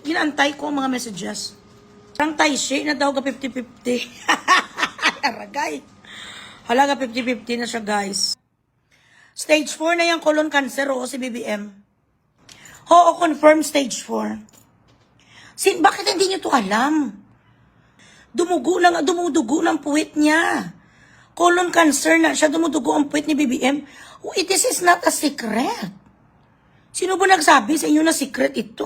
ginantay ko ang mga messages. Ang Taishe na daw ka 50-50. Aragay. Halaga 50-50 na siya, guys. Stage 4 na yung colon cancer o si BBM. Oo, confirm stage 4. Bakit hindi niyo to alam? Dumudugo ng puwit niya. Colon cancer na siya, dumudugo ang puwit ni BBM. Oh, this is not a secret. Sino ba nagsabi sa inyo na secret ito?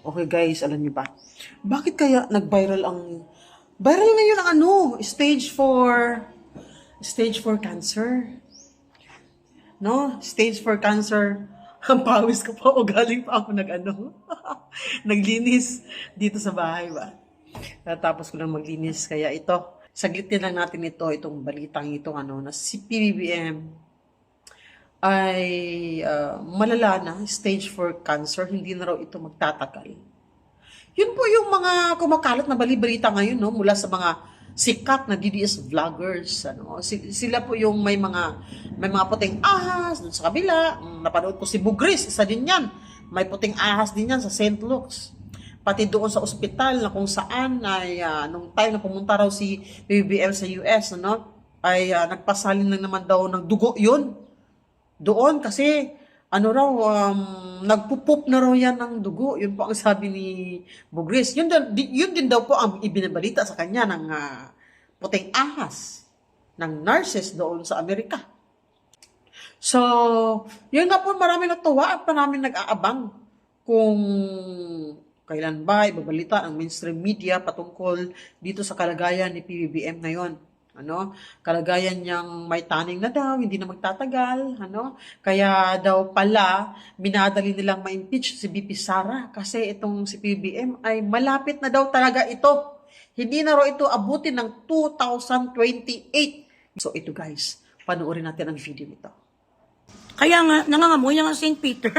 Okay guys, alam niyo ba? Bakit kaya nag-viral viral ngayon ang stage 4 cancer. No? Stage 4 cancer. Ang pawis ko pa o galing pa ako naglinis dito sa bahay ba. Tapos ko lang maglinis kaya ito. Saglitin lang natin itong balitang na si PBBM ay malala na, stage 4 cancer, hindi na raw ito magtatagal. Yun po yung mga kumakalat na bali-balita ngayon, no, mula sa mga sikat na DDS vloggers. Sila po yung may mga puting ahas dun sa kabila. Napanood ko si Bugris, isa din yan. May puting ahas din yan sa St. Luke's. Pati doon sa ospital na kung saan ay nung time na pumunta raw si PBBM sa US, ay nagpasalin lang naman daw ng dugo yun. Doon kasi nagpupup na raw yan ng dugo. Yun po ang sabi ni Bugris. Yun din daw po ang ibinabalita sa kanya ng puting ahas ng nurses doon sa Amerika. So, yun nga po, marami natuwa at marami nag-aabang kung kailan ba ibabalita ang mainstream media patungkol dito sa kalagayan ni PBBM ngayon. Kalagayan niyang may taning na daw, hindi na magtatagal, Kaya daw pala, minadali nilang ma-impeach si BP Sara kasi itong si PBBM ay malapit na daw talaga ito. Hindi na raw ito abutin ng 2028. So ito guys, panoorin natin ang video nito. Kaya nga, nangangamoy ang St. Peter.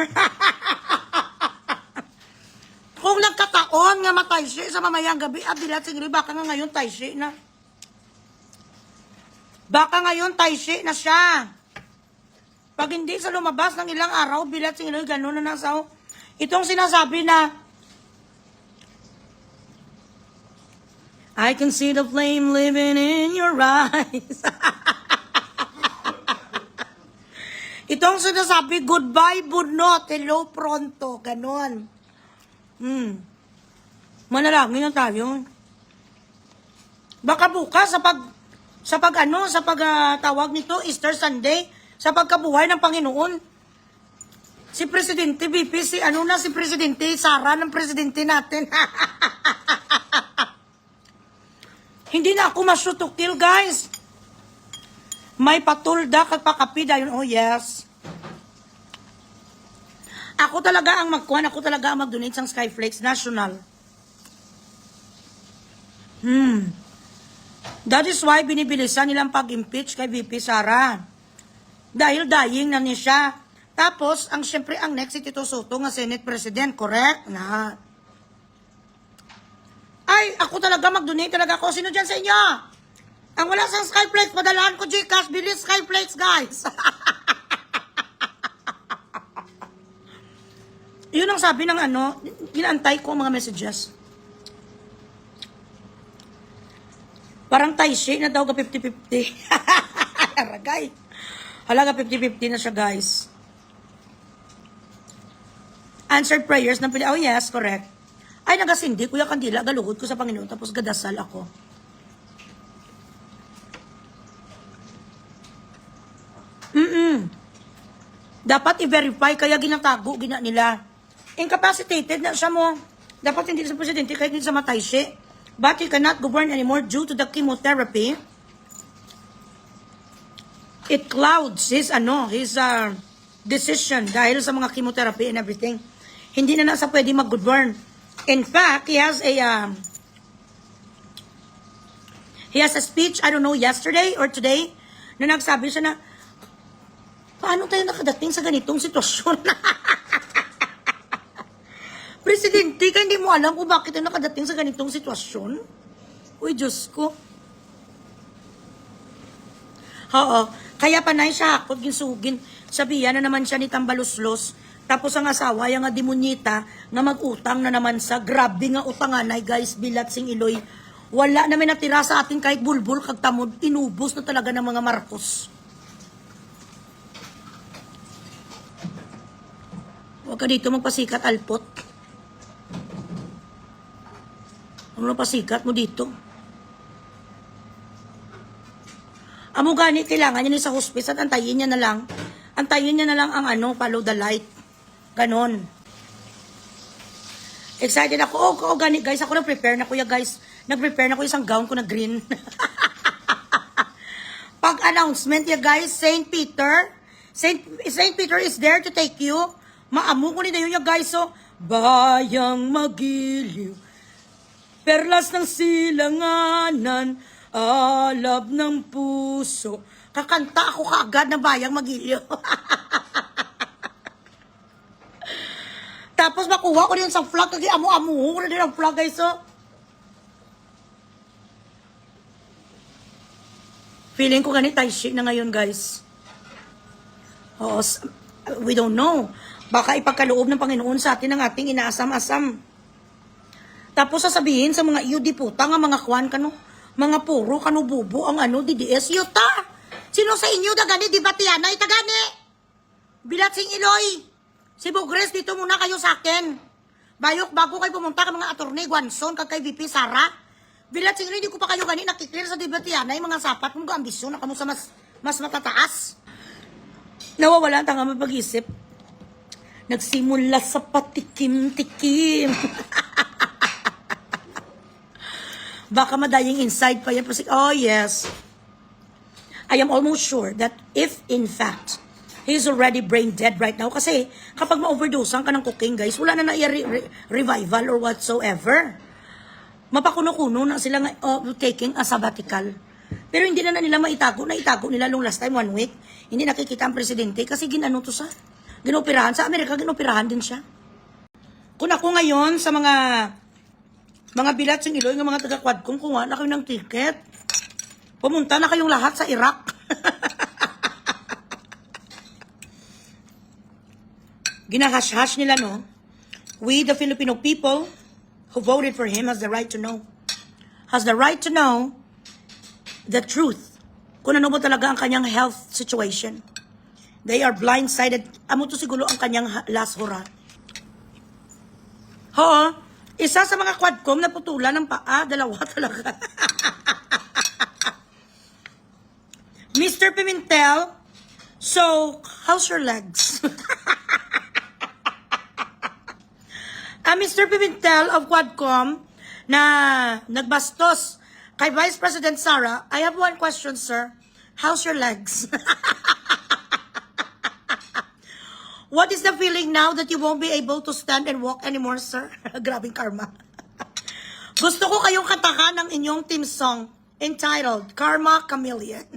Kung nagkataon nga matay siya sa mamayang gabi, abilat siguro, baka nga ngayon tay siya na. Baka ngayon Taishe na siya. Pag hindi sa lumabas ng ilang araw, bilat siguro, gano'n na nasa. Itong sinasabi na, I can see the flame living in your eyes. Itong sinasabi, goodbye, budnot, hello, pronto, gano'n. Manalangin na tayo. Baka bukas sa pagtawag nito, Easter Sunday, sa pagkabuhay ng Panginoon, si Presidente BP, si Presidente Sara ng Presidente natin. Hindi na ako ma-shoot to kill, guys. May patulda kag pakapida yun. Oh, yes. Ako talaga ang mag-donate sa Skyflakes National. That is why binibilisan nilang pag-impeach kay VP Sara. Dahil dying na niya siya. Tapos, syempre, ang next si Tito Soto nga Senate President, correct? Ay, ako talaga mag-donate talaga ako. Sino dyan sa inyo? Ang wala sa Skyflakes, padalaan ko Gcash, bilis Skyflakes, guys. Yun ang sabi ng ginantay ko ang mga messages. Parang Taishe na daw ka 50-50. Aragay. Halaga 50-50 na siya, guys. Answered prayers ng oh yes, correct. Ay, nagasindi, Kuya Kandila, galuhod ko sa Panginoon, tapos gadasal ako. Dapat i-verify, kaya ginatago, nila. Incapacitated na siya mo. Dapat hindi sa presidente, kahit hindi sa Taishe. But he cannot govern anymore due to the chemotherapy. It clouds his decision dahil sa mga chemotherapy and everything. Hindi na nasa pwede mag-govern. In fact, he has a speech, I don't know, yesterday or today, na nagsabi siya na, paano tayo nakadating sa ganitong sitwasyon? Presidente, kaya hindi mo alam kung bakit tayo nakadating sa ganitong sitwasyon? Uy, Diyos ko. Oo. Kaya panay siya hakot, ginsugin. Sabihan na naman siya ni Tambaluslos. Tapos ang asawa, yung nga demonita, nga mag-utang na naman sa grabe nga utanganay, guys, bilat sing iloy. Wala na may natira sa atin kahit bulbul, kag tamod, inubos na talaga ng mga Marcos. Huwag ka dito magpasikat, Alpot. Ano pasikat mo dito? Amo gani, kailangan niya sa hospice at antayin niya na lang. Antayin niya na lang ang follow the light. Ganon. Excited ako. Oh, gani, guys. Ako nag-prepare na kuya, guys. Nag-prepare na ko isang gown ko na green. Pag-announcement ya, guys, Saint Peter is there to take you. Maamu ko ni dayo ya, guys. So, bayang magiliw. Perlas ng silanganan, alab ng puso. Kakanta ako kaagad na bayang magiliw. Tapos makuha ko din sa vlog, kasi amu-amu ko na din ang vlog, guys. So, feeling ko ganit tayo shit na ngayon, guys. Oo, we don't know. Baka ipagkaloob ng Panginoon sa atin ang ating inaasam-asam. Tapos sasabihin sa mga iyo di puta nga mga kwan kano, mga puro kano bubo ang DDS yuta. Sino sa inyo dagani di batiana itagani? Bilat sing iloy. Si Bugres dito muna kayo sa akin. Bayok bago kayo pumunta ka mga attorney Guanson kag kay VP Sara. Bilat sing iloy di ko pa kayo gani nakiklear sa di batiana yung mga sapat mong ambisyon na kamo sa mas matataas. Nawawala ang tanga mapag-isip. Nagsimula sa patikim-tikim. Baka madaying inside pa yan. Oh, yes. I am almost sure that if, in fact, he's already brain dead right now. Kasi, kapag ma-overdosean ka ng cooking, guys, wala na revival or whatsoever. Mapakuno-kuno na sila taking a sabbatical. Pero hindi na nila maitago. Naitago nila long last time, 1 week. Hindi nakikita ang presidente kasi ginano to sa ginoperahan. Sa Amerika, ginoperahan din siya. Kung ako ngayon sa mga bilat sing iloy ng mga taga-Quadcom, kuha na kayo ng ticket. Pumunta na kayong lahat sa Iraq. Ginahash-hash nila, no? We, the Filipino people who voted for him, has the right to know. Has the right to know the truth. Kung ano ba talaga ang kanyang health situation. They are blindsided. Amo to siguro ang kanyang last hurrah. Oo. Isa sa mga Quadcom na putulan ng paa, dalawa talaga. Mr. Pimentel, so, how's your legs? Mr. Pimentel of Quadcom na nagbastos kay Vice President Sara, I have one question, sir. How's your legs? What is the feeling now that you won't be able to stand and walk anymore, sir? Grabing karma. Gusto ko kayong katakan ng inyong team song entitled Karma Chameleon.